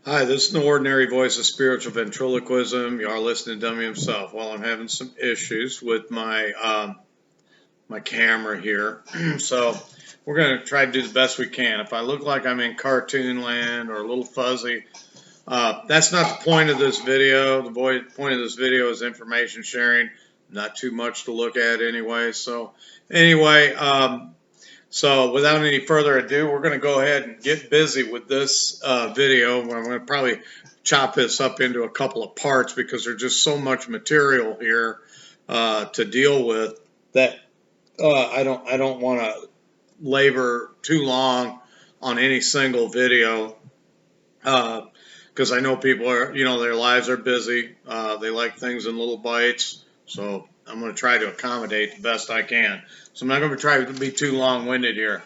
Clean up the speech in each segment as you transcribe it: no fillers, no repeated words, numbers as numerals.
Hi, this is an ordinary voice of spiritual ventriloquism. You are listening to Dummy himself. Well, I'm having some issues with my camera here, so we're going to try to do the best we can. If I look like I'm in cartoon land or a little fuzzy, that's not the point of this video. The point of this video is information sharing, not too much to look at anyway. So without any further ado, we're going to go ahead and get busy with this video. I'm going to probably chop this up into a couple of parts because there's just so much material here to deal with that I don't want to labor too long on any single video because I know people are, their lives are busy. They like things in little bites. So I'm going to try to accommodate the best I can. So I'm not going to try to be too long-winded here.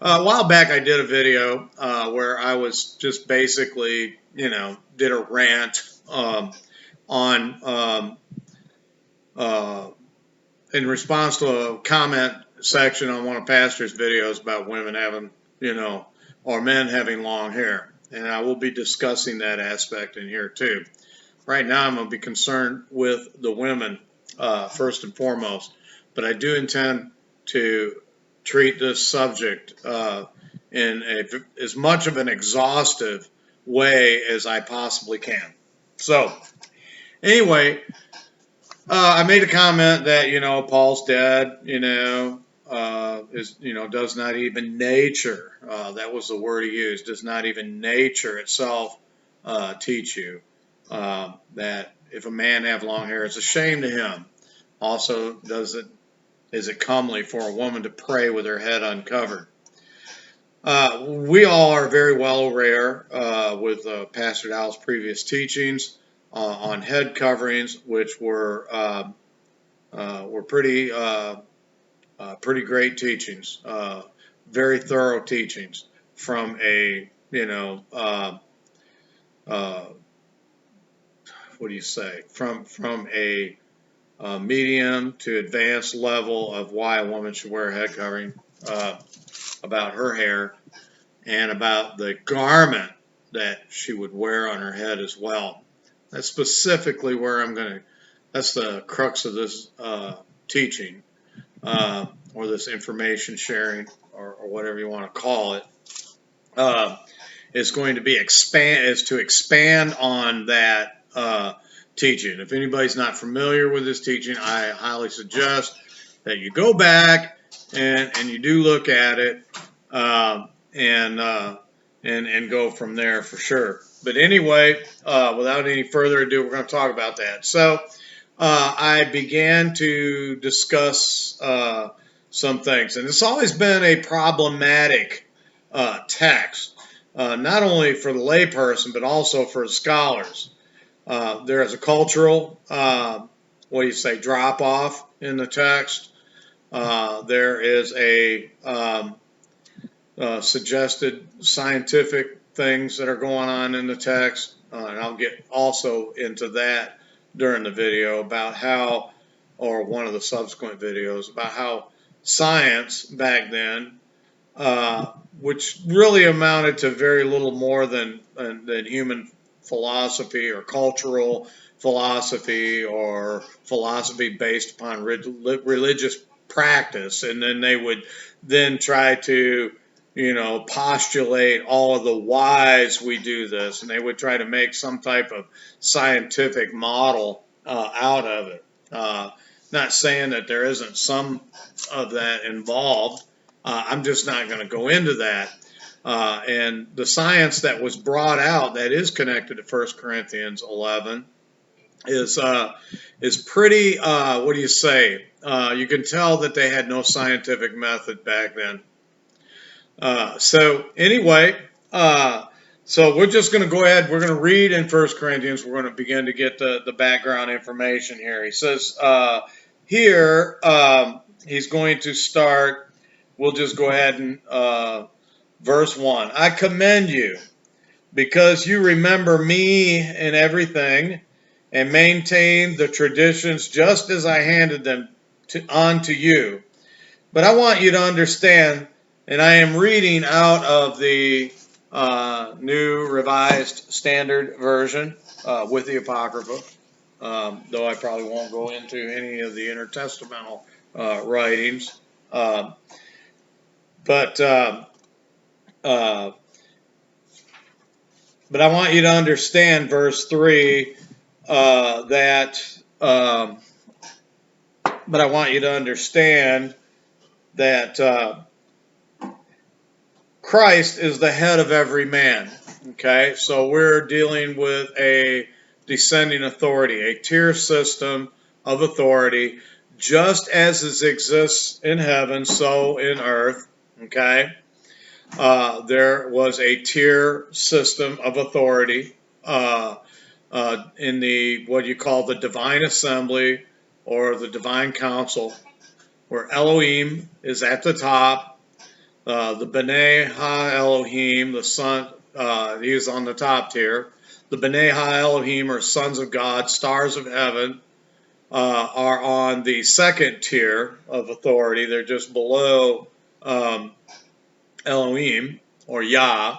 A while back, I did a video where I was just basically, did a rant on in response to a comment section on one of Pastor's videos about women having, or men having long hair. And I will be discussing that aspect in here too. Right now, I'm going to be concerned with the women first and foremost, but I do intend to treat this subject as much of an exhaustive way as I possibly can. So, anyway, I made a comment that Paul's dead. Does not even nature. That was the word he used. Does not even nature itself teach you that if a man have long hair, it's a shame to him. Also, is it comely for a woman to pray with her head uncovered? We all are very well aware with Pastor Dowell's previous teachings on head coverings, which were pretty great teachings, very thorough teachings from a what do you say from a medium to advanced level of why a woman should wear a head covering, about her hair, and about the garment that she would wear on her head as well. That's specifically where that's the crux of this teaching, or this information sharing, or whatever you want to call it, is going to be to expand on that teaching. If anybody's not familiar with this teaching, I highly suggest that you go back and you do look at it, and go from there for sure. But anyway, without any further ado, we're going to talk about that. So I began to discuss some things, and it's always been a problematic text, not only for the layperson but also for the scholars. There is a cultural, drop off in the text. There is a suggested scientific things that are going on in the text, and I'll get also into that during the video about how, or one of the subsequent videos, about how science back then, which really amounted to very little more than human philosophy or cultural philosophy or philosophy based upon religious practice, and then they would then try to postulate all of the whys we do this, and they would try to make some type of scientific model out of it. Not saying that there isn't some of that involved. I'm just not going to go into that. And the science that was brought out that is connected to 1 Corinthians 11 is pretty, what do you say? You can tell that they had no scientific method back then. So anyway, so we're just going to go ahead. We're going to read in 1 Corinthians. We're going to begin to get the background information here. He says here he's going to start. We'll just go ahead and verse 1. I commend you because you remember me in everything and maintain the traditions just as I handed them on to you. But I want you to understand, and I am reading out of the New Revised Standard Version with the Apocrypha, though I probably won't go into any of the intertestamental writings. But I want you to understand verse 3 but I want you to understand that Christ is the head of every man. Okay, so we're dealing with a descending authority, a tier system of authority, just as it exists in heaven, so in earth. Okay, there was a tier system of authority in the what you call the divine assembly or the divine council, where Elohim is at the top. The B'nai Ha-Elohim, the son, he is on the top tier. The B'nai Ha-Elohim, or sons of God, stars of heaven, are on the second tier of authority. They're just below Elohim, or Yahweh.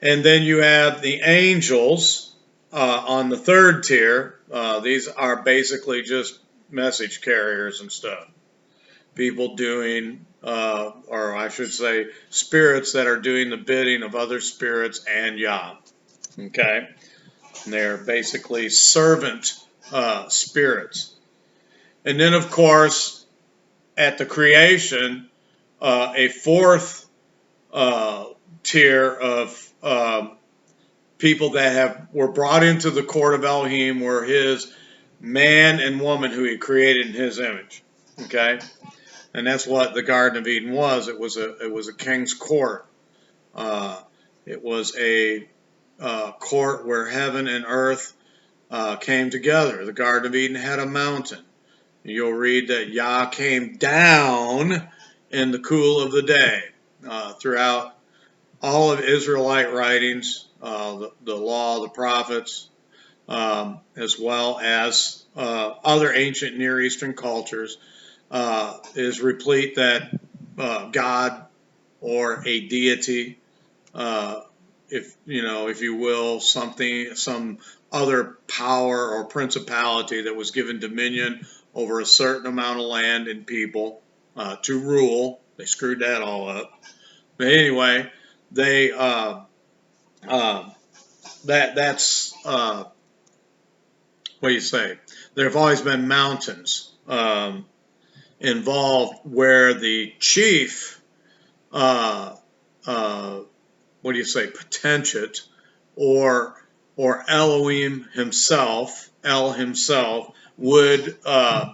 And then you have the angels on the third tier. These are basically just message carriers and stuff. People doing, or I should say, spirits that are doing the bidding of other spirits and Yah. Okay? And they're basically servant spirits. And then, of course, at the creation, a fourth tier of people that were brought into the court of Elohim were his man and woman who he created in his image. Okay? And that's what the Garden of Eden was. It was a king's court. It was a court where heaven and earth came together. The Garden of Eden had a mountain. You'll read that Yah came down in the cool of the day. Throughout all of Israelite writings, the law, the prophets, as well as other ancient Near Eastern cultures, is replete that God or a deity, if you will, some other power or principality that was given dominion over a certain amount of land and people to rule. They screwed that all up. But anyway, they that's what do you say? There have always been mountains involved where the chief, what do you say, potentiate, or Elohim himself, El himself, would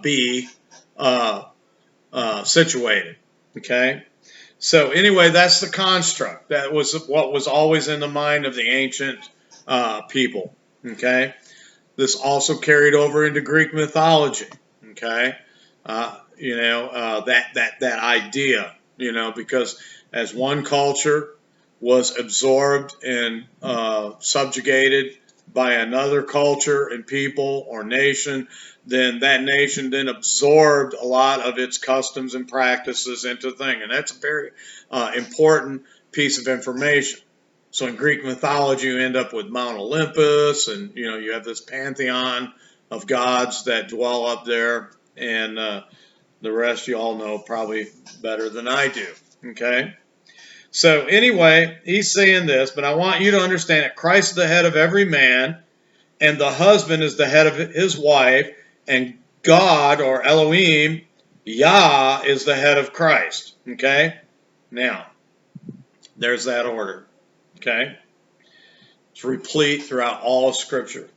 be situated. Okay? So anyway, that's the construct. That was what was always in the mind of the ancient people. Okay? This also carried over into Greek mythology. Okay? That idea, because as one culture was absorbed and subjugated by another culture and people or nation, then that nation then absorbed a lot of its customs and practices into the thing. And that's a very important piece of information. So in Greek mythology, you end up with Mount Olympus, and you have this pantheon of gods that dwell up there, and the rest you all know probably better than I do. Okay? So anyway, he's saying this, but I want you to understand that Christ is the head of every man, and the husband is the head of his wife, and God, or Elohim, Yah, is the head of Christ. Okay? Now, there's that order. Okay? It's replete throughout all of Scripture.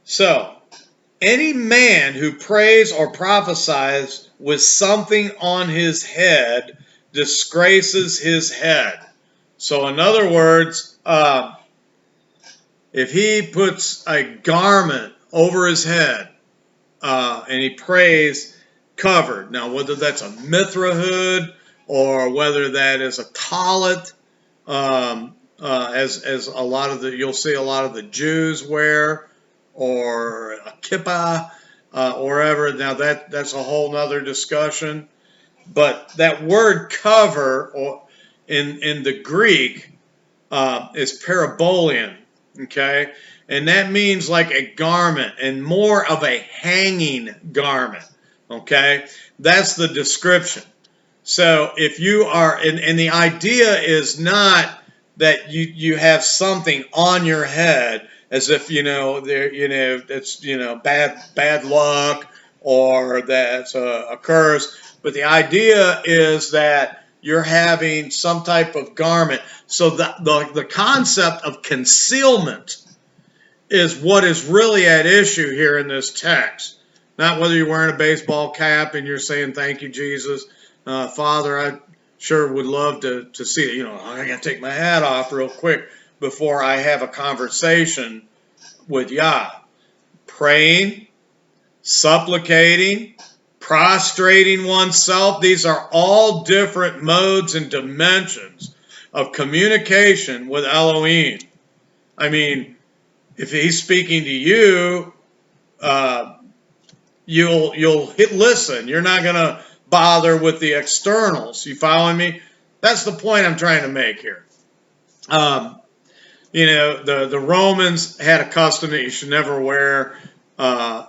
So, any man who prays or prophesies with something on his head disgraces his head. So in other words, if he puts a garment over his head and he prays covered, now whether that's a mithra hood or whether that is a talit, as a lot of you'll see a lot of the Jews wear, or a kippah, or whatever. Now that's a whole nother discussion. But that word cover, or in the Greek, is parabolian, okay? And that means like a garment, and more of a hanging garment, okay? That's the description. So if you are, and the idea is not that you have something on your head as if, it's, bad luck, or that's a curse. But the idea is that you're having some type of garment. So the concept of concealment is what is really at issue here in this text. Not whether you're wearing a baseball cap and you're saying, thank you, Jesus. Father, I sure would love to see it. I got to take my hat off real quick before I have a conversation with Yah. Praying, supplicating, prostrating oneself. These are all different modes and dimensions of communication with Elohim. I mean, if he's speaking to you, you'll listen. You're not going to bother with the externals. You following me? That's the point I'm trying to make here. The Romans had a custom that you should never wear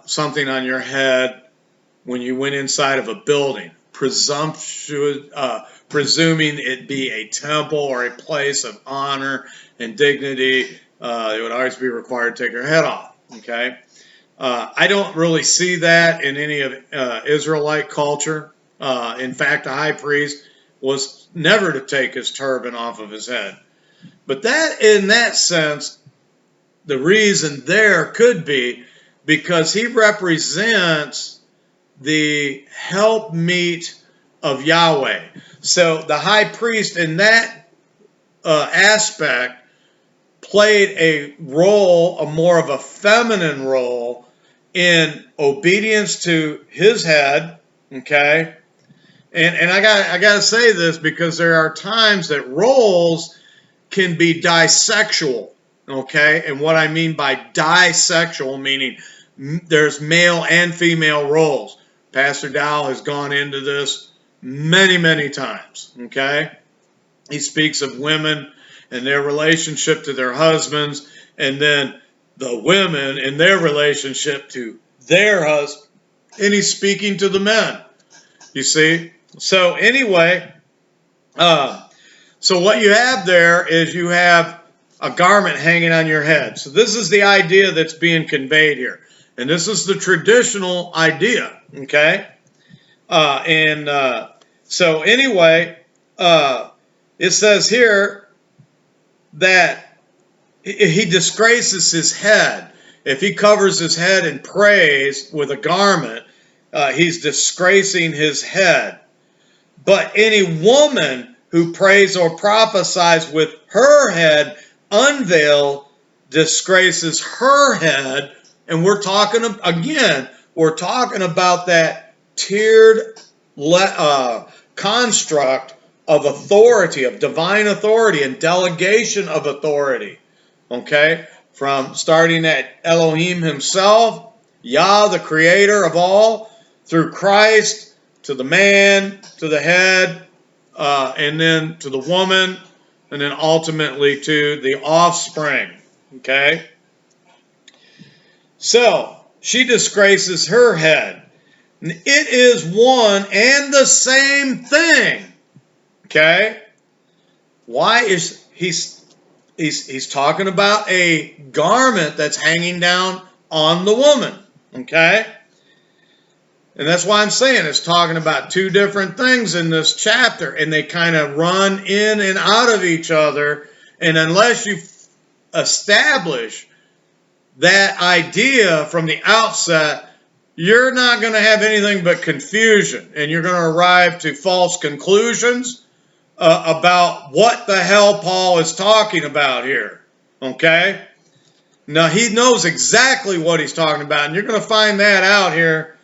something on your head when you went inside of a building, presuming it be a temple or a place of honor and dignity. They would always be required to take your head off. Okay, I don't really see that in any of Israelite culture. In fact, the high priest was never to take his turban off of his head. But that, in that sense, the reason there could be because he represents the helpmeet of Yahweh. So the high priest in that aspect played a role, a more of a feminine role in obedience to his head, okay? And I got to say this because there are times that roles can be disexual, okay? And what I mean by disexual, meaning there's male and female roles. Pastor Dow has gone into this many, many times, okay? He speaks of women and their relationship to their husbands, and then the women and their relationship to their husbands, and he's speaking to the men, you see? So anyway, so what you have there is you have a garment hanging on your head. So this is the idea that's being conveyed here. And this is the traditional idea, okay? So anyway, it says here that he disgraces his head. If he covers his head and prays with a garment, he's disgracing his head. But any woman who prays or prophesies with her head unveiled disgraces her head. And we're talking, again, we're talking about that tiered construct of authority, of divine authority and delegation of authority. Okay? From starting at Elohim himself, Yah, the creator of all, through Christ, to the man, to the head, and then to the woman, and then ultimately to the offspring. Okay? So, she disgraces her head. It is one and the same thing. Okay? Why is he's talking about a garment that's hanging down on the woman. Okay? And that's why I'm saying it's talking about two different things in this chapter, and they kind of run in and out of each other. And unless you establish that idea from the outset, you're not going to have anything but confusion, and you're going to arrive to false conclusions about what the hell Paul is talking about here. Okay? Now, he knows exactly what he's talking about, and you're going to find that out here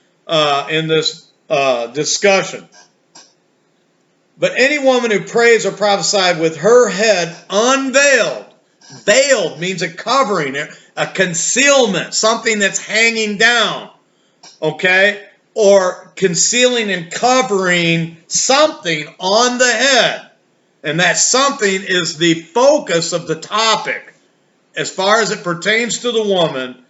in this discussion. But any woman who prays or prophesied with her head unveiled, veiled means a covering, a concealment, something that's hanging down, okay? or concealing and covering something on the head. And that something is the focus of the topic. As far as it pertains to the woman,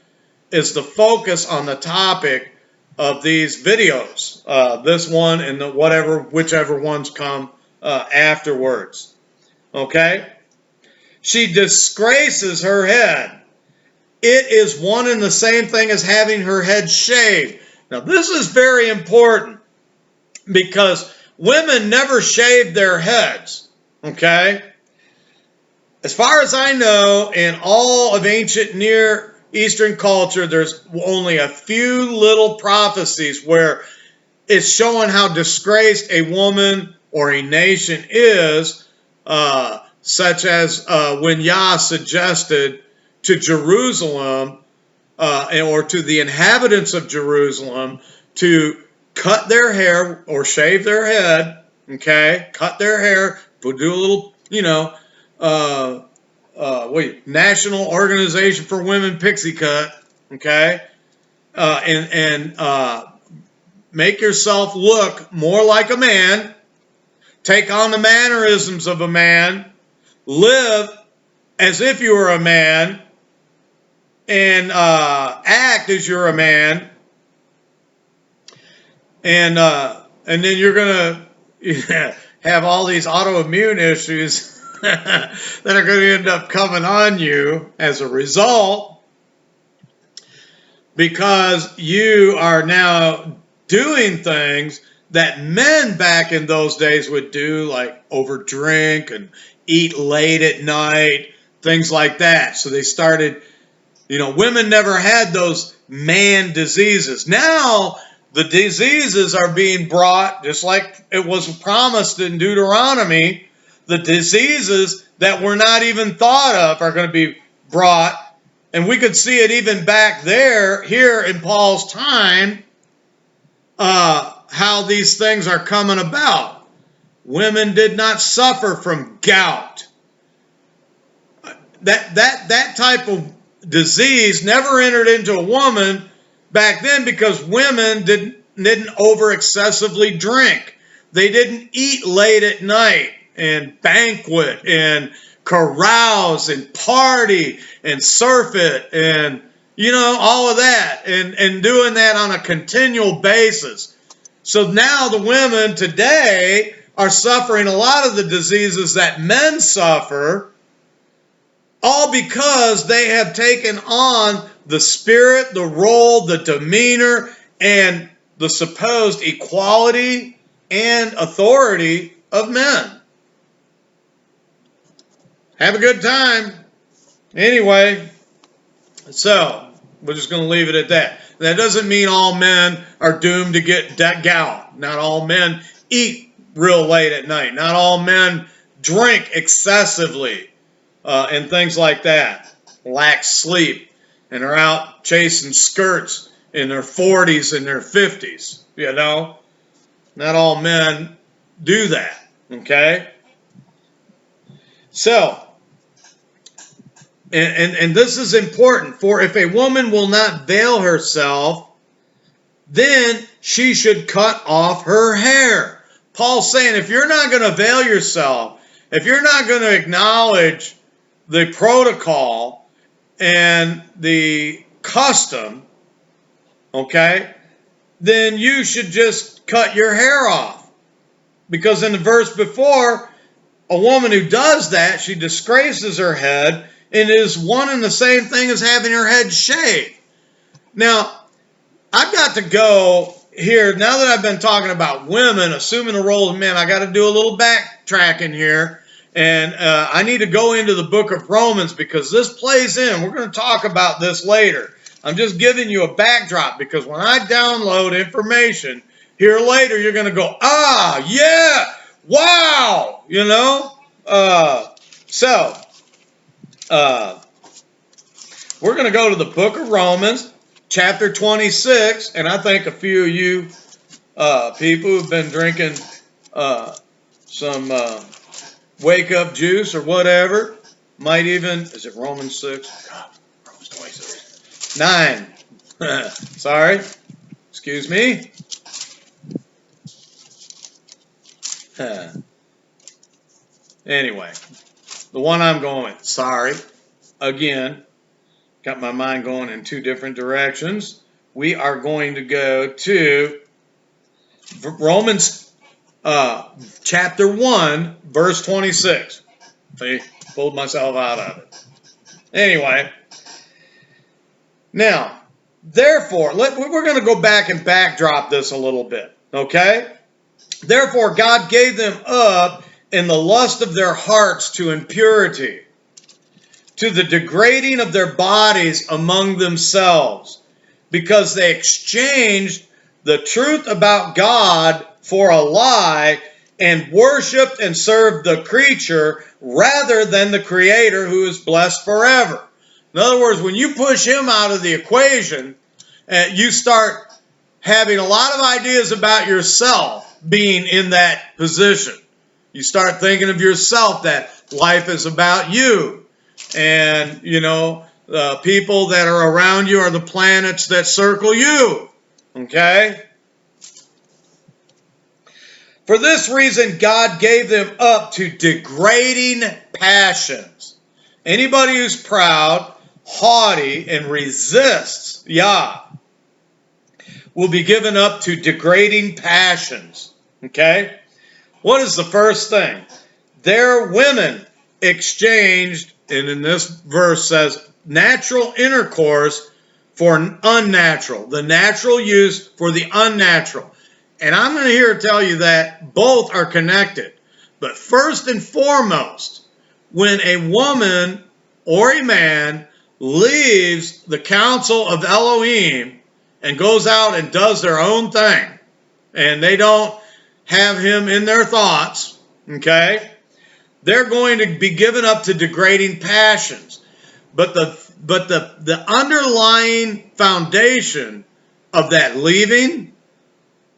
is the focus on the topic of these videos. This one and whichever ones come afterwards. Okay? She disgraces her head. It is one and the same thing as having her head shaved. Now, this is very important because women never shaved their heads. Okay? As far as I know, in all of ancient Near Eastern culture, there's only a few little prophecies where it's showing how disgraced a woman or a nation is, such as when Yah suggested to Jerusalem or to the inhabitants of Jerusalem to cut their hair or shave their head, okay, cut their hair, do a little, National Organization for Women pixie cut, okay, and make yourself look more like a man, take on the mannerisms of a man, live as if you were a man, and act as you're a man, and then you're gonna have all these autoimmune issues that are going to end up coming on you as a result, because you are now doing things that men back in those days would do, like overdrink and eat late at night, things like that. So they started, women never had those man diseases. Now the diseases are being brought, just like it was promised in Deuteronomy. The diseases that were not even thought of are going to be brought. And we could see it even back here in Paul's time, how these things are coming about. Women did not suffer from gout. That type of disease never entered into a woman back then, because women didn't over excessively drink. They didn't eat late at night and banquet and carouse and party and surf it and all of that, and doing that on a continual basis. So now the women today are suffering a lot of the diseases that men suffer, all because they have taken on the spirit, the role, the demeanor, and the supposed equality and authority of men. Have a good time. Anyway, so we're just going to leave it at that. That doesn't mean all men are doomed to get gout. Not all men eat real late at night. Not all men drink excessively and things like that. Lack sleep and are out chasing skirts in their 40s and their 50s. Not all men do that. Okay? So, and this is important, for if a woman will not veil herself, then she should cut off her hair. Paul's saying, if you're not going to veil yourself, if you're not going to acknowledge the protocol and the custom, okay, then you should just cut your hair off. Because in the verse before, a woman who does that, she disgraces her head, and it is one and the same thing as having her head shaved. Now, I've got to go here, now that I've been talking about women assuming the role of men, I got to do a little backtracking here. And I need to go into the book of Romans, because this plays in. We're going to talk about this later. I'm just giving you a backdrop, because when I download information here later, you're going to go, yeah, wow, we're going to go to the book of Romans, chapter 26, and I think a few of you people who've been drinking some wake-up juice or whatever might even, is it Romans 6? God, Romans 26. 9. Sorry. Excuse me. Anyway, the one I'm going with, sorry, again, got my mind going in two different directions. We are going to go to Romans chapter 1, verse 26. See, pulled myself out of it. Anyway, now, therefore, we're going to go back and backdrop this a little bit, okay? Therefore, God gave them up in the lust of their hearts to impurity, to the degrading of their bodies among themselves, because they exchanged the truth about God for a lie and worshipped and served the creature rather than the Creator, who is blessed forever. In other words, when you push him out of the equation, you start having a lot of ideas about yourself being in that position. You start thinking of yourself that life is about you. And, you know, the people that are around you are the planets that circle you. Okay? For this reason, God gave them up to degrading passions. Anybody who's proud, haughty, and resists Yah will be given up to degrading passions. Okay? What is the first thing? Their women exchanged, and in this verse says, natural intercourse for unnatural. The natural use for the unnatural. And I'm going to here tell you that both are connected. But first and foremost, when a woman or a man leaves the counsel of Elohim and goes out and does their own thing, and they don't have him in their thoughts, okay, they're going to be given up to degrading passions. But the underlying foundation of that leaving,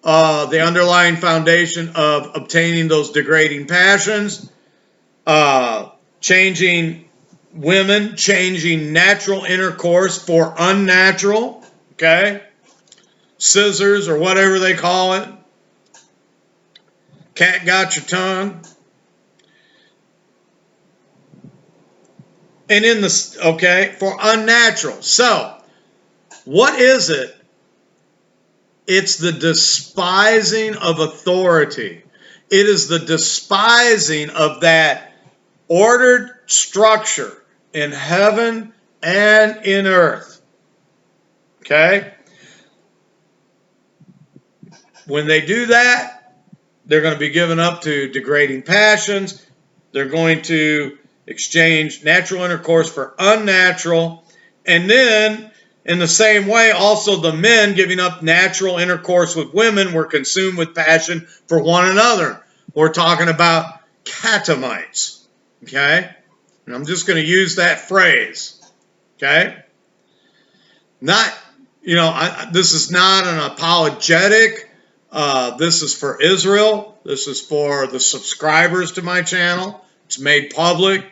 the underlying foundation of obtaining those degrading passions, changing women, changing natural intercourse for unnatural, okay? Scissors or whatever they call it. Cat got your tongue. And in the, okay, for unnatural. So, what is it? It's the despising of authority. It is the despising of that ordered structure in heaven and in earth. Okay? When they do that, they're going to be given up to degrading passions. They're going to exchange natural intercourse for unnatural. And then, in the same way, also the men giving up natural intercourse with women were consumed with passion for one another. We're talking about catamites. Okay? And I'm just going to use that phrase. Okay? Not, you know, this is not an apologetic. This is for Israel. This is for the subscribers to my channel. It's made public.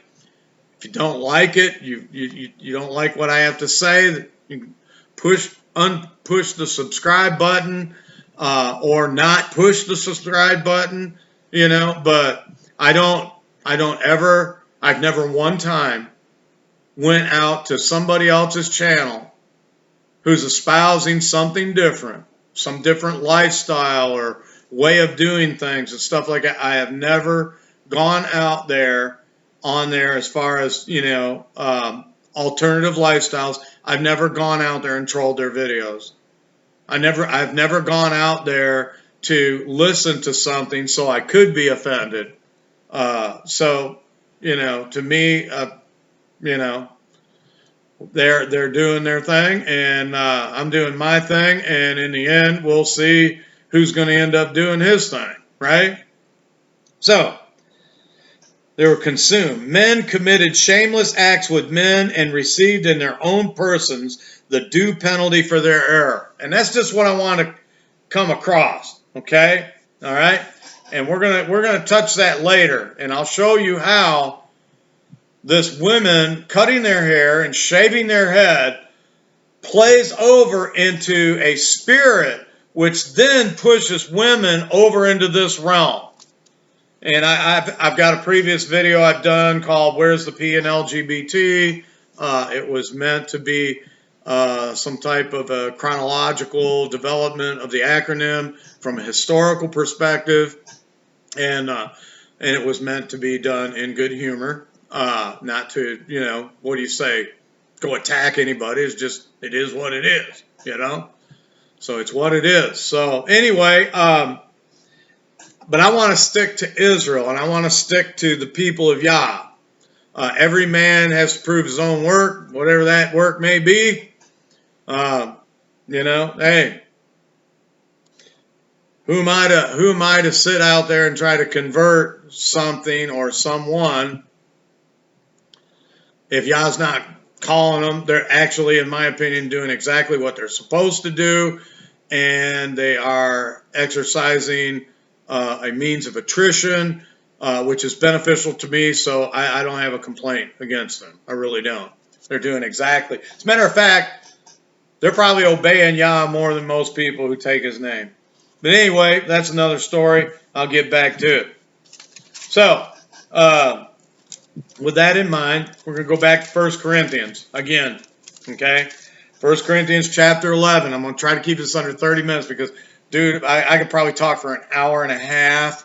If you don't like it, you don't like what I have to say, you can unpush the subscribe button or not push the subscribe button, you know, but I've never one time went out to somebody else's channel who's espousing something different, some different lifestyle or way of doing things and stuff like that. I have never gone out there on there as far as, you know, alternative lifestyles. I've never gone out there and trolled their videos. I've never gone out there to listen to something so I could be offended. So, you know, to me, you know, they're doing their thing, and I'm doing my thing, and in the end, we'll see who's going to end up doing his thing, right? So, they were consumed. Men committed shameless acts with men and received in their own persons the due penalty for their error. And that's just what I want to come across, okay? All right? And we're gonna touch that later, and I'll show you how this women cutting their hair and shaving their head plays over into a spirit which then pushes women over into this realm. And I've got a previous video I've done called "Where's the P in LGBT?" It was meant to be some type of a chronological development of the acronym from a historical perspective, and it was meant to be done in good humor, not to, you know, what do you say, go attack anybody. It's just, it is what it is, you know. So it's what it is. So anyway, but I want to stick to Israel, and I want to stick to the people of Yah. Every man has to prove his own work, whatever that work may be. You know, hey, who am I to sit out there and try to convert something or someone if Yah's not calling them? They're actually, in my opinion, doing exactly what they're supposed to do, and they are exercising a means of attrition, which is beneficial to me, so I don't have a complaint against them. I really don't. They're doing exactly. As a matter of fact, they're probably obeying Yah more than most people who take his name. But anyway, that's another story. I'll get back to it. So, with that in mind, we're going to go back to 1 Corinthians again. Okay? 1 Corinthians chapter 11. I'm going to try to keep this under 30 minutes because, dude, I could probably talk for an hour and a half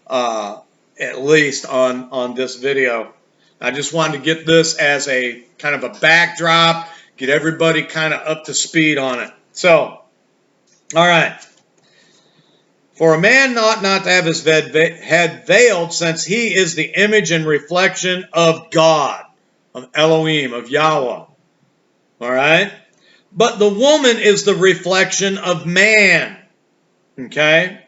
at least on this video. I just wanted to get this as a kind of a backdrop, get everybody kind of up to speed on it. So, all right. For a man ought not to have his head veiled, since he is the image and reflection of God, of Elohim, of Yahweh. All right? But the woman is the reflection of man. Okay?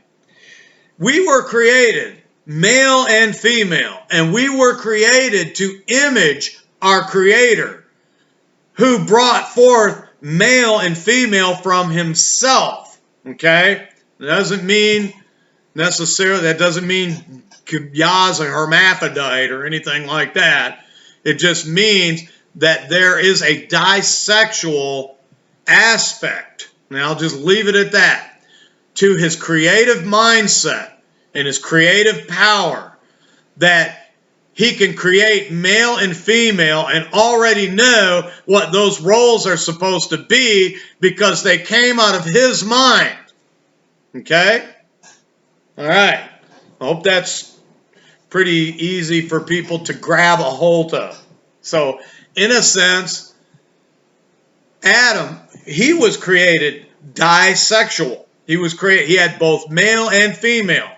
We were created, male and female, and we were created to image our Creator, who brought forth male and female from himself. Okay? That doesn't mean necessarily, that doesn't mean Yah's a hermaphrodite or anything like that. It just means that there is a disexual aspect, and I'll just leave it at that, to his creative mindset and his creative power, that he can create male and female and already know what those roles are supposed to be because they came out of his mind. Okay? All right. I hope that's pretty easy for people to grab a hold of. So, in a sense, Adam, he was created disexual. He had both male and female.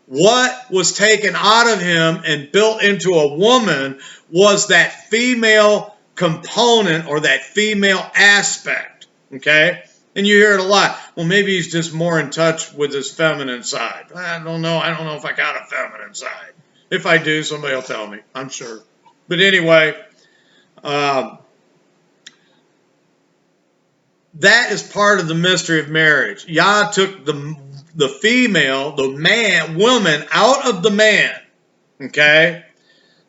What was taken out of him and built into a woman was that female component or that female aspect. Okay? And you hear it a lot. Well, maybe he's just more in touch with his feminine side. I don't know. I don't know if I got a feminine side. If I do, somebody will tell me, I'm sure. But anyway, that is part of the mystery of marriage. Yah took the female, the woman out of the man. Okay?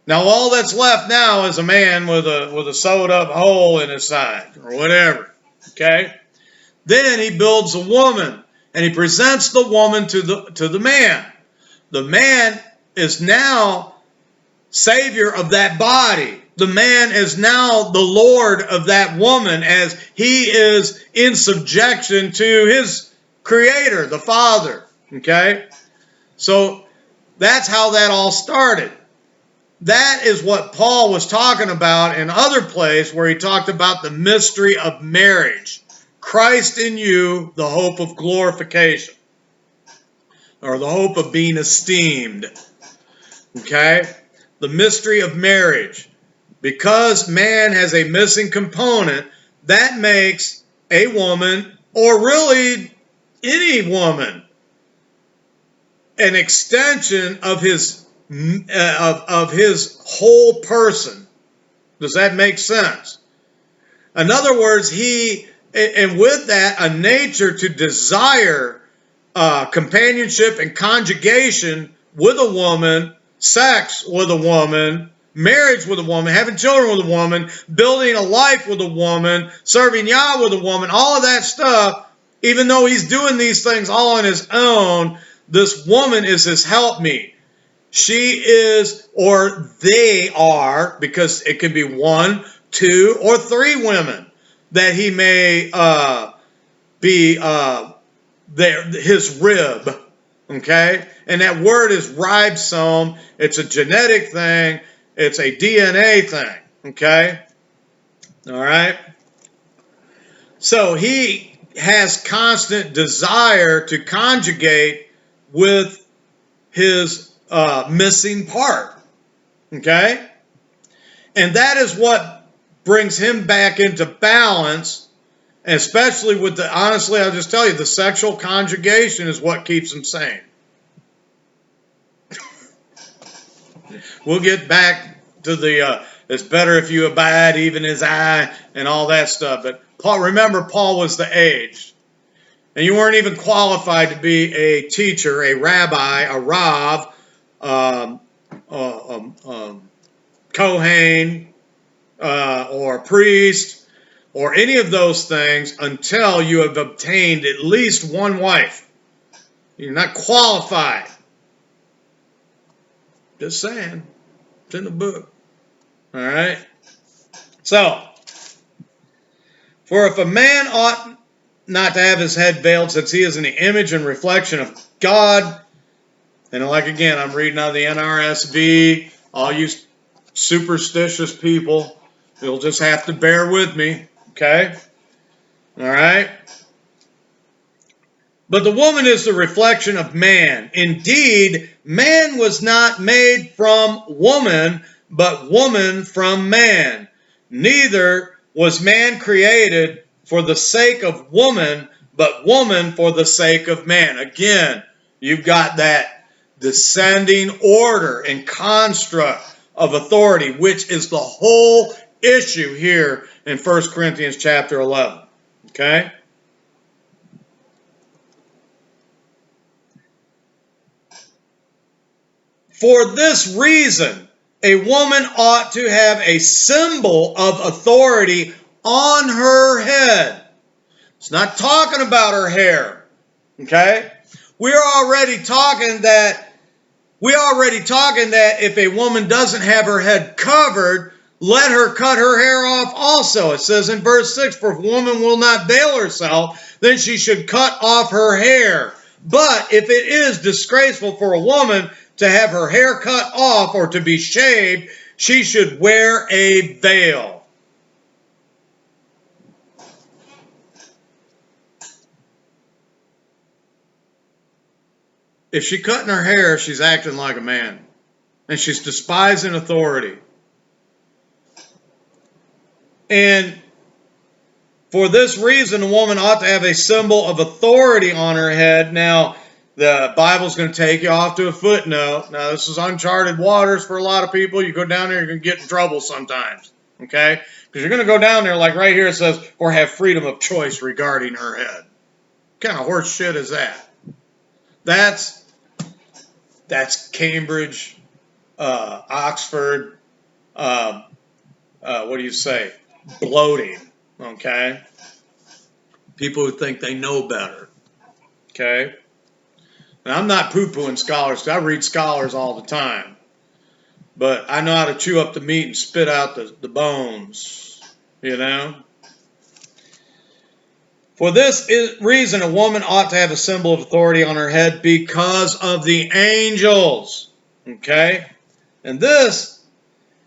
Now all that's left now is a man with a sewed up hole in his side or whatever. Okay? Then he builds a woman, and he presents the woman to the man. The man is now savior of that body. The man is now the Lord of that woman, as he is in subjection to his Creator, the Father. Okay? So that's how that all started. That is what Paul was talking about in other place where he talked about the mystery of marriage. Christ in you, the hope of glorification, or the hope of being esteemed. Okay? The mystery of marriage. Because man has a missing component, that makes a woman, or really any woman, an extension of his whole person. Does that make sense? In other words, and with that, a nature to desire companionship and conjugation with a woman, sex with a woman, marriage with a woman, having children with a woman, building a life with a woman, serving Yah with a woman, all of that stuff, even though he's doing these things all on his own, this woman is his helpmeet. She is, or they are, because it could be 1, 2, or 3 women that he may be his rib. Okay? And that word is ribosome. It's a genetic thing. It's a DNA thing. Okay? All right? So he has constant desire to conjugate with his missing part. Okay? And that is what brings him back into balance, especially with the, honestly, I'll just tell you, the sexual conjugation is what keeps him sane. We'll get back to the, it's better if you abide even as I, and all that stuff. But Paul, remember, Paul was the age. And you weren't even qualified to be a teacher, a rabbi, a rav, Kohen, or a priest, or any of those things until you have obtained at least one wife. You're not qualified. Just saying. It's in the book. All right? So, for if a man ought not to have his head veiled, since he is in the image and reflection of God, and like again, I'm reading out of the NRSV, all you superstitious people, you'll just have to bear with me, okay? All right? But the woman is the reflection of man. Indeed, man was not made from woman, but woman from man. Neither was man created for the sake of woman, but woman for the sake of man. Again, you've got that descending order and construct of authority, which is the whole issue here in 1 Corinthians chapter 11. Okay? For this reason, a woman ought to have a symbol of authority on her head. It's not talking about her hair. Okay? We're already talking that if a woman doesn't have her head covered, let her cut her hair off also. It says in verse 6, for if a woman will not veil herself, then she should cut off her hair. But if it is disgraceful for a woman to have her hair cut off or to be shaved, she should wear a veil. If she's cutting her hair, she's acting like a man. And she's despising authority. And for this reason, a woman ought to have a symbol of authority on her head. Now, the Bible's going to take you off to a footnote. Now, this is uncharted waters for a lot of people. You go down there, you're going to get in trouble sometimes. Okay? Because you're going to go down there, like right here it says, or have freedom of choice regarding her head. What kind of horse shit is that? That's Cambridge, Oxford, what do you say? Bloating. Okay? People who think they know better. Okay? And I'm not poo-pooing scholars. I read scholars all the time. But I know how to chew up the meat and spit out the bones. You know? For this reason, a woman ought to have a symbol of authority on her head because of the angels. Okay? And this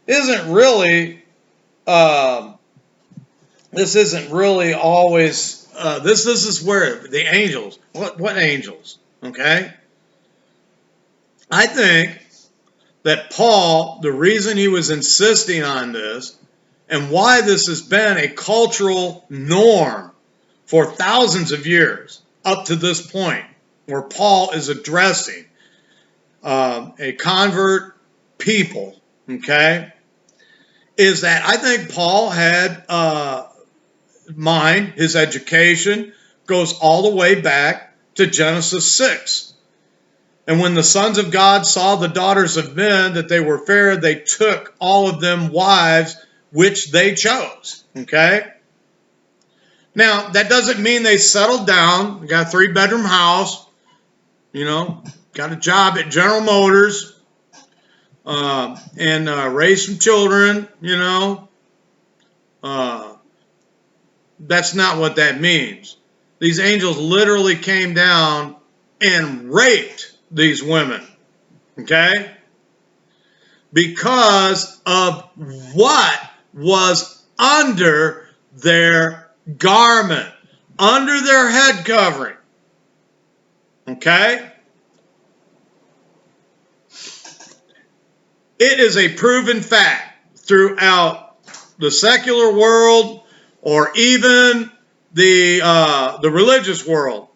isn't really always, this is where the angels, what angels? Okay? I think that Paul, the reason he was insisting on this, and why this has been a cultural norm for thousands of years, up to this point, where Paul is addressing a convert people, okay, is that I think Paul had his education goes all the way back to Genesis 6. And when the sons of God saw the daughters of men, that they were fair, they took all of them wives, which they chose. Okay? Now, that doesn't mean they settled down, got a 3-bedroom house, got a job at General Motors, and raise some children, you know. That's not what that means. These angels literally came down and raped these women, okay? Because of what was under their garment, under their head covering, okay? It is a proven fact throughout the secular world or even the religious world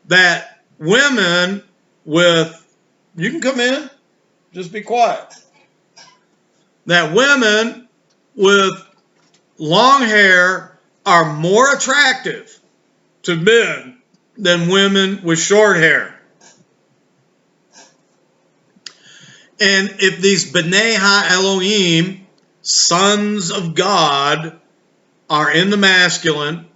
that women with, you can come in, just be quiet, that women with long hair are more attractive to men than women with short hair. And if these B'nai Ha-Elohim, sons of God, are in the masculine,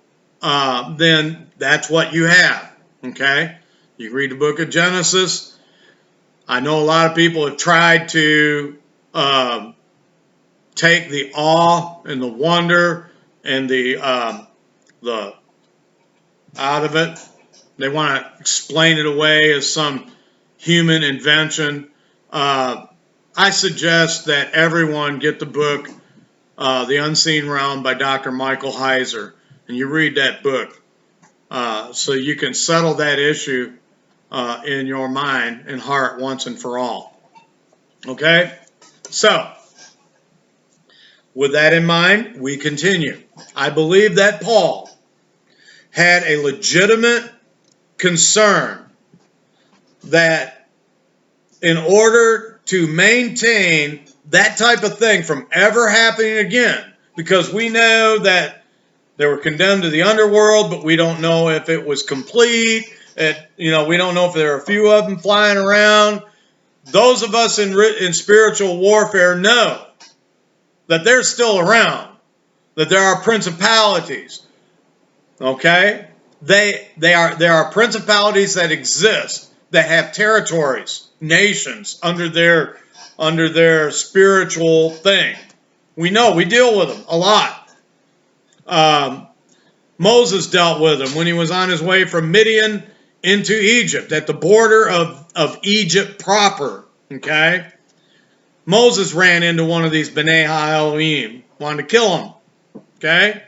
then that's what you have, okay? You read the book of Genesis. I know a lot of people have tried to take the awe and the wonder and the out of it. They want to explain it away as some human invention. I suggest that everyone get the book, The Unseen Realm by Dr. Michael Heiser, and you read that book so you can settle that issue in your mind and heart once and for all. Okay? So, with that in mind, we continue. I believe that Paul had a legitimate concern that in order to maintain that type of thing from ever happening again, because we know that they were condemned to the underworld, but we don't know if it was complete. We don't know if there are a few of them flying around. Those of us in spiritual warfare know that they're still around, that there are principalities. Okay? There are principalities that exist, that have territories, nations under their spiritual thing. We know, we deal with them a lot. Moses dealt with them when he was on his way from Midian into Egypt, at the border of Egypt proper. Okay? Moses ran into one of these B'nai Ha-Elohim, wanted to kill him. Okay?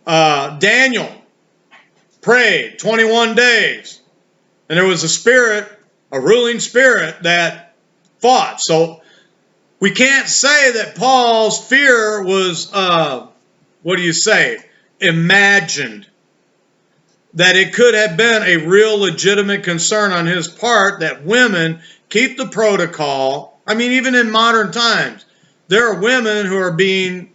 Daniel prayed 21 days, and there was a ruling spirit that fought. So we can't say that Paul's fear was, imagined. That it could have been a real legitimate concern on his part that women keep the protocol. I mean, even in modern times, there are women who are being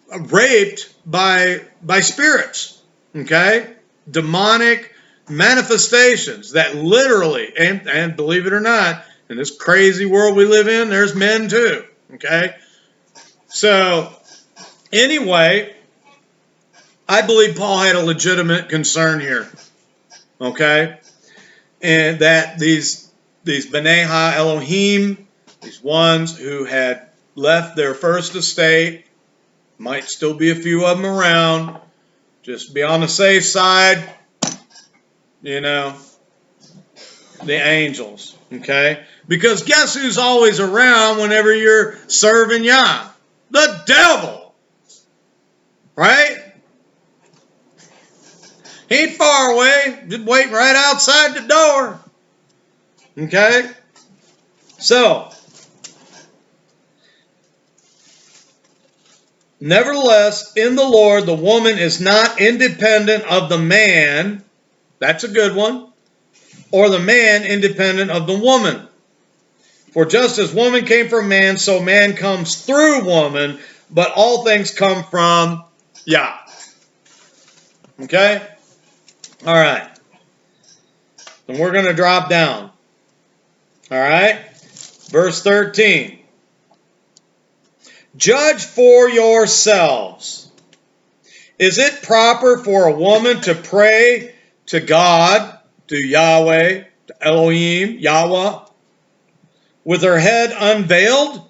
raped by spirits, okay? Demonic manifestations that literally, and believe it or not, in this crazy world we live in, there's men too, okay? So, anyway, I believe Paul had a legitimate concern here, okay? And that these B'nai Ha-Elohim, these ones who had left their first estate, might still be a few of them around, just be on the safe side, the angels, okay? Because guess who's always around whenever you're serving Yah? The devil, right? He ain't far away, just waiting right outside the door. Okay? So, nevertheless, in the Lord, the woman is not independent of the man. That's a good one. Or the man independent of the woman. For just as woman came from man, so man comes through woman, but all things come from Yah. Okay? All right. And we're going to drop down. All right? Verse 13. Judge for yourselves. Is it proper for a woman to pray to God, to Yahweh, to Elohim, Yahweh, with her head unveiled?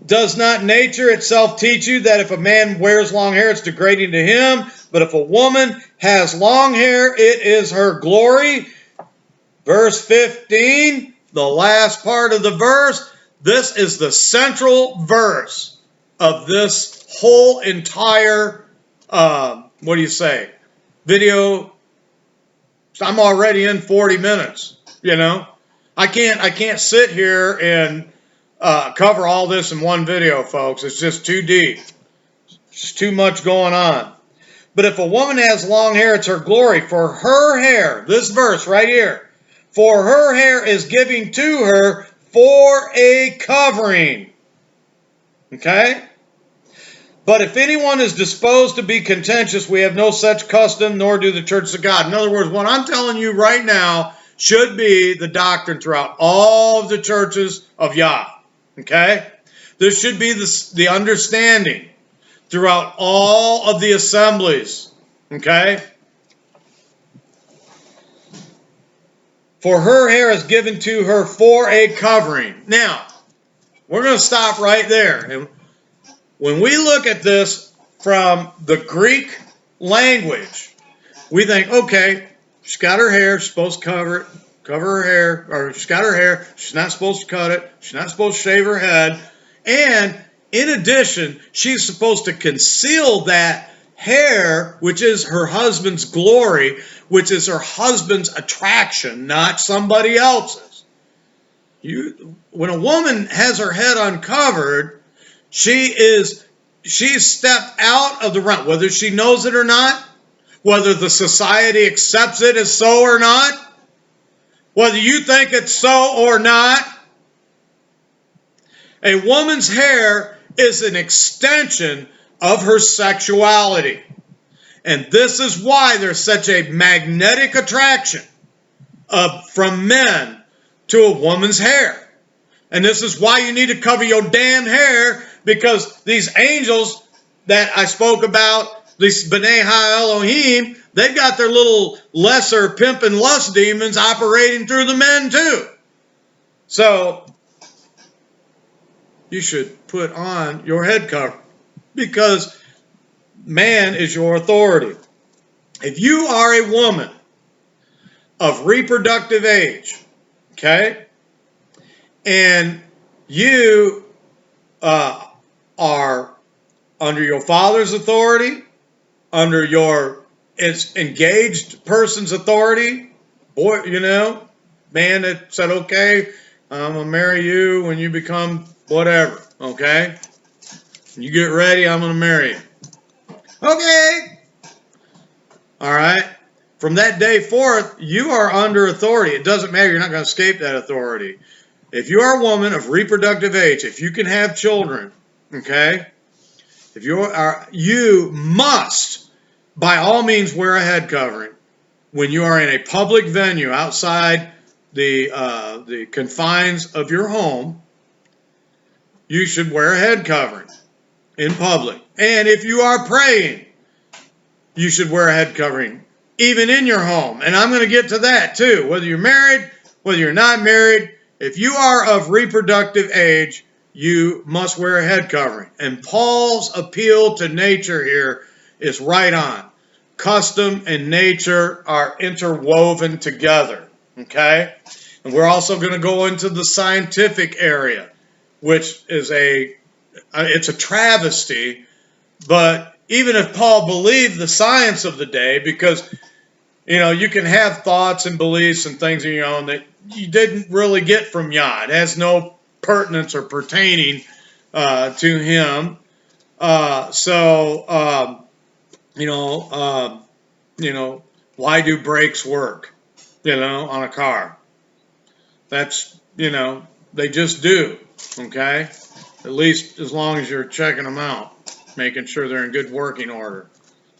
Does not nature itself teach you that if a man wears long hair, it's degrading to him? But if a woman has long hair, it is her glory. Verse 15, the last part of the verse. This is the central verse of this whole entire, video. I'm already in 40 minutes, I can't sit here and cover all this in one video, folks. It's just too deep. It's too much going on. But if a woman has long hair, it's her glory. For her hair, this verse right here, for her hair is giving to her for a covering. Okay? But if anyone is disposed to be contentious, we have no such custom, nor do the churches of God. In other words, what I'm telling you right now should be the doctrine throughout all of the churches of Yah. Okay? This should be the understanding throughout all of the assemblies. Okay? For her hair is given to her for a covering. Now, we're going to stop right there. And when we look at this from the Greek language, we think, okay, she's got her hair, she's supposed to cover her hair, or she's got her hair, she's not supposed to cut it, she's not supposed to shave her head, and in addition, she's supposed to conceal that hair, which is her husband's glory, which is her husband's attraction, not somebody else's. When a woman has her head uncovered, she's stepped out of the realm, whether she knows it or not, whether the society accepts it as so or not, whether you think it's so or not. A woman's hair is an extension of her sexuality. And this is why there's such a magnetic attraction from men to a woman's hair. And this is why you need to cover your damn hair, because these angels that I spoke about, these B'nai Ha-Elohim, they've got their little lesser pimp and lust demons operating through the men too. So you should put on your head cover, because man is your authority. If you are a woman of reproductive age, okay, and you are under your father's authority, under your engaged person's authority, boy, man that said, okay, I'm going to marry you when you become whatever, okay? You get ready, I'm going to marry you. Okay. All right. From that day forth, you are under authority. It doesn't matter. You're not going to escape that authority. If you are a woman of reproductive age, if you can have children, okay, you must, by all means, wear a head covering when you are in a public venue outside the confines of your home. You should wear a head covering in public. And if you are praying, you should wear a head covering, even in your home. And I'm going to get to that too. Whether you're married, whether you're not married, if you are of reproductive age, you must wear a head covering. And Paul's appeal to nature here is right on. Custom and nature are interwoven together. Okay? And we're also going to go into the scientific area, which is it's a travesty. But even if Paul believed the science of the day, because, you can have thoughts and beliefs and things of your own that you didn't really get from Yah. It has no pertinence or pertaining to him. Why do brakes work, on a car? That's, they just do, okay? At least as long as you're checking them out, making sure they're in good working order,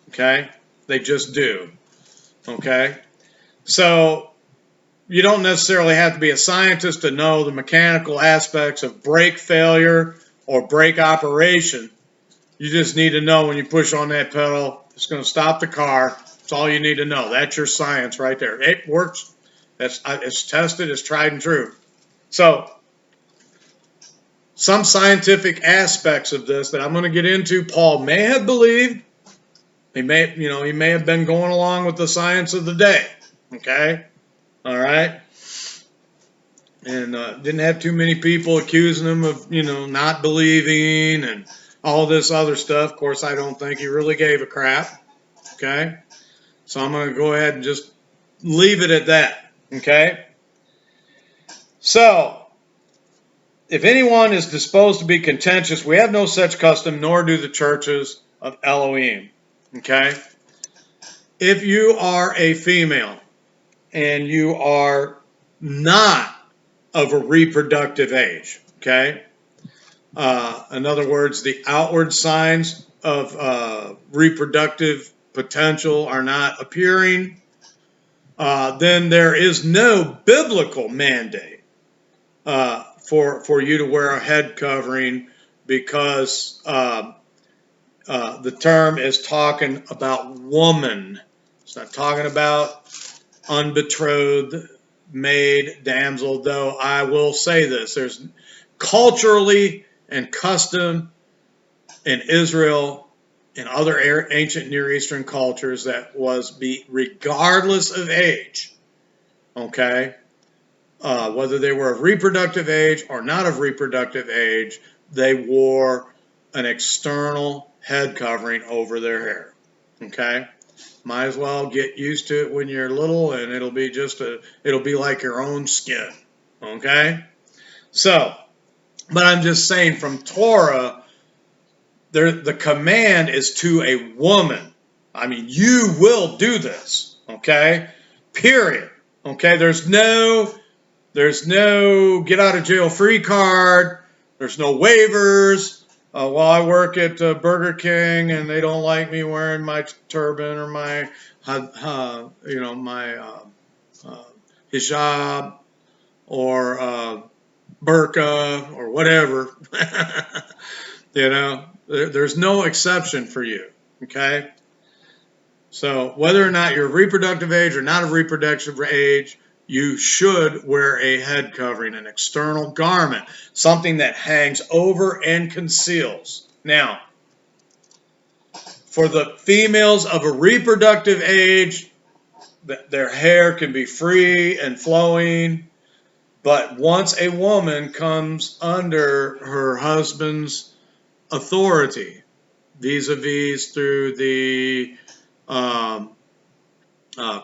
okay? They just do, okay? So you don't necessarily have to be a scientist to know the mechanical aspects of brake failure or brake operation. You just need to know when you push on that pedal, it's going to stop the car. That's all you need to know. That's your science right there. It works It's tested, it's tried and true. So some scientific aspects of this that I'm going to get into, Paul may have believed. He may have been going along with the science of the day. Okay, all right, and didn't have too many people accusing him of not believing and all this other stuff. Of course, I don't think he really gave a crap. Okay, so I'm going to go ahead and just leave it at that. Okay, so if anyone is disposed to be contentious, we have no such custom, nor do the churches of Elohim. Okay, if you are a female and you are not of a reproductive age, okay? In other words, the outward signs of reproductive potential are not appearing, then there is no biblical mandate for you to wear a head covering, because the term is talking about woman. It's not talking about unbetrothed maid, damsel, though I will say this. There's culturally and custom in Israel and other ancient Near Eastern cultures that was regardless of age, okay? Whether they were of reproductive age or not of reproductive age, they wore an external head covering over their hair, okay? Might as well get used to it when you're little, and it'll be like your own skin, okay? So, but I'm just saying, from Torah, the command is to a woman. I mean, you will do this, okay? Period. Okay, there's no get out of jail free card. There's no waivers. Well, I work at Burger King and they don't like me wearing my turban or my hijab or burqa or whatever. There's no exception for you. Okay. So whether or not you're of reproductive age or not of reproductive age, you should wear a head covering, an external garment, something that hangs over and conceals. Now, for the females of a reproductive age, their hair can be free and flowing, but once a woman comes under her husband's authority, vis-a-vis through the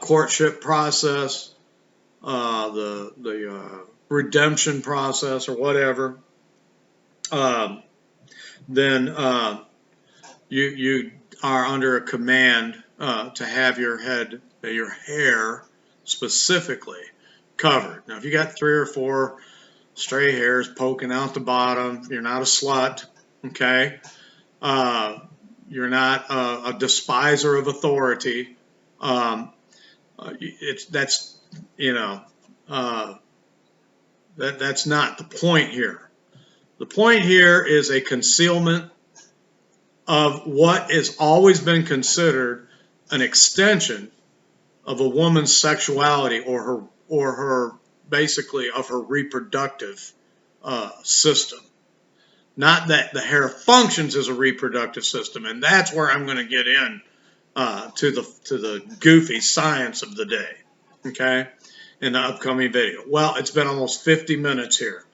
courtship process, the redemption process, or whatever, then you are under a command to have your hair specifically covered. Now, if you got 3 or 4 stray hairs poking out the bottom, you're not a slut, okay? You're not a despiser of authority. That's not the point here. The point here is a concealment of what has always been considered an extension of a woman's sexuality or her basically of her reproductive system. Not that the hair functions as a reproductive system, and that's where I'm going to get in to the goofy science of the day, okay, in the upcoming video. Well, it's been almost 50 minutes here,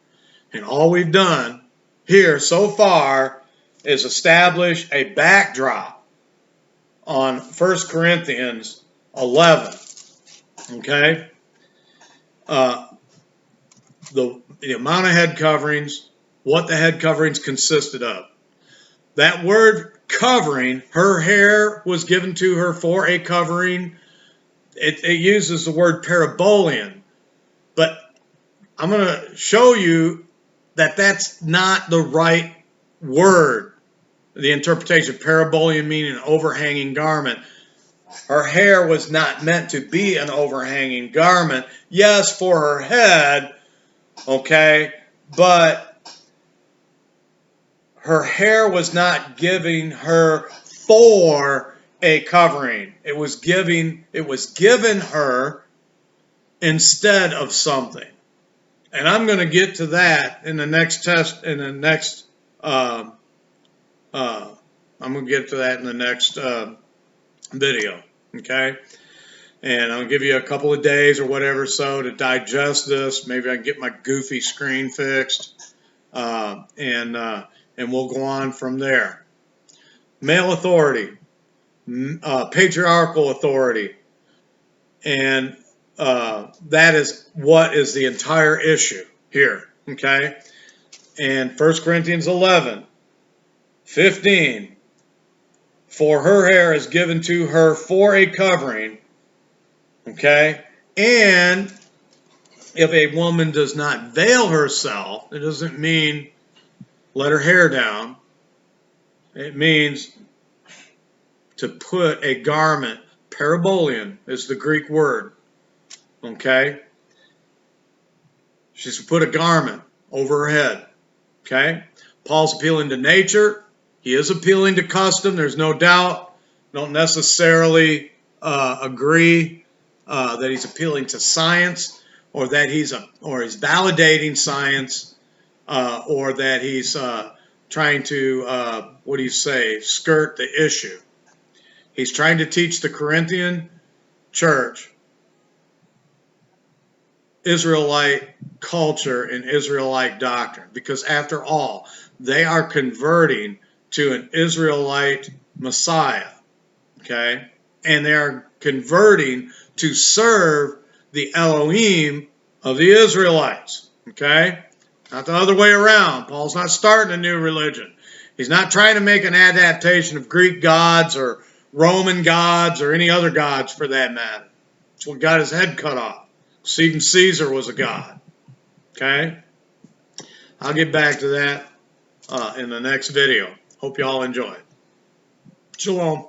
and all we've done here so far is establish a backdrop on 1 Corinthians 11, okay? The amount of head coverings, what the head coverings consisted of. That word covering, her hair was given to her for a covering. It uses the word parabolian, but I'm going to show you that that's not the right word. The interpretation, parabolian meaning an overhanging garment. Her hair was not meant to be an overhanging garment. Yes, for her head, okay, but her hair was not giving her for a covering. It was given her instead of something. And I'm going to get to that in the next test, in the next, I'm going to get to that in the next video, okay? And I'll give you a couple of days or whatever so to digest this. Maybe I can get my goofy screen fixed, and we'll go on from there. Male authority, patriarchal authority, and that is what is the entire issue here, okay? And 1 Corinthians 11:15, for her hair is given to her for a covering, okay? And if a woman does not veil herself, it doesn't mean let her hair down. It means to put a garment, parabolion is the Greek word, okay? She's to put a garment over her head, okay? Paul's appealing to nature. He is appealing to custom, there's no doubt. Don't necessarily agree that he's appealing to science, or that he's validating science, or that he's trying to, skirt the issue. He's trying to teach the Corinthian church Israelite culture and Israelite doctrine, because after all, they are converting to an Israelite Messiah, okay? And they are converting to serve the Elohim of the Israelites, okay? Not the other way around. Paul's not starting a new religion. He's not trying to make an adaptation of Greek gods or Roman gods or any other gods for that matter. That's what got his head cut off. Even Caesar was a god, okay? I'll get back to that in the next video. Hope you all enjoy. Shalom.